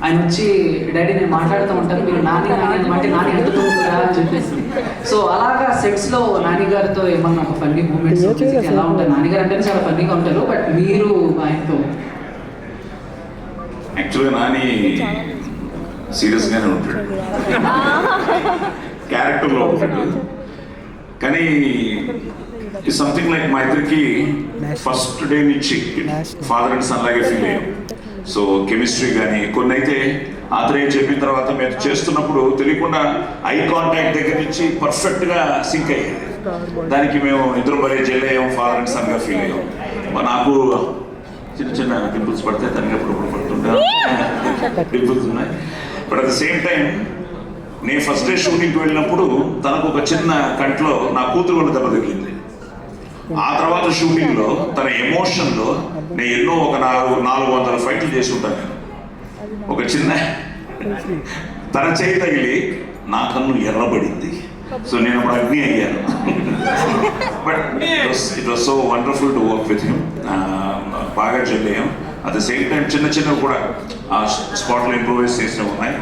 ఆయన వచ్చి డాడీ నేను మాట్లాడుతూ ఉంటాను, మీరు నాని నాని అంటే నాని ఎంత దొరుకుతురా అని చెప్పేసి. సో అలాగా సెట్స్లో నాని గారితో ఏమన్నా ఒక ఫన్నీ మూమెంట్స్ ఎలా ఉంటారు? నాని గారు అంటేనే చాలా ఫన్నీగా ఉంటారు, బట్ మీరు ఆయనతో యాక్చువల్గా నాని సీరియస్గానే ఉంటాడు, క్యారెక్టర్లో ఉంటాడు. కానీ సంథింగ్ లైక్ మా ఇద్దరికి ఫస్ట్ డే నుంచి ఫాదర్ అండ్ సన్ లాగే ఫీల్ అయ్యాం. సో కెమిస్ట్రీ కానీ కొన్ని అయితే ఆత్రేయ చెప్పిన తర్వాత మేము చేస్తున్నప్పుడు తెలియకుండా ఐ కాంటాక్ట్ దగ్గర నుంచి పర్ఫెక్ట్గా సింక్ అయ్యేది. దానికి మేము ఇద్దరు భలే జెల్ అయ్యాం, ఫాదర్ అండ్ సన్గా ఫీల్ అయ్యాం. నాకు చిన్న చిన్న పింపుల్స్ పడతాయి, దానికి ఎప్పుడు పడుతుంటా పింపుల్స్ ఉన్నాయి. But at the same time నేను ఫస్ట్ డే షూటింగ్కి వెళ్ళినప్పుడు తనకు ఒక చిన్న కంట్లో నా కూతురు కూడా దెబ్బ తగిలింది. ఆ తర్వాత షూటింగ్లో తన ఎమోషన్లో నేను ఎన్నో ఒక 400 ఫైట్లు చేసి ఉంటాను. నేను ఒక చిన్న తన చేయి తగిలి నా కన్ను ఎర్రబడింది. సో నేను అప్పుడు అగ్ని అయ్యాను. But it was so wonderful to work with him. బాగా చెల్లేయం. అట్ ద సేమ్ టైం చిన్న చిన్నవి కూడా ఆ స్పాట్లో ఇంప్రూవైజ్ చేసినవి ఉన్నాయి.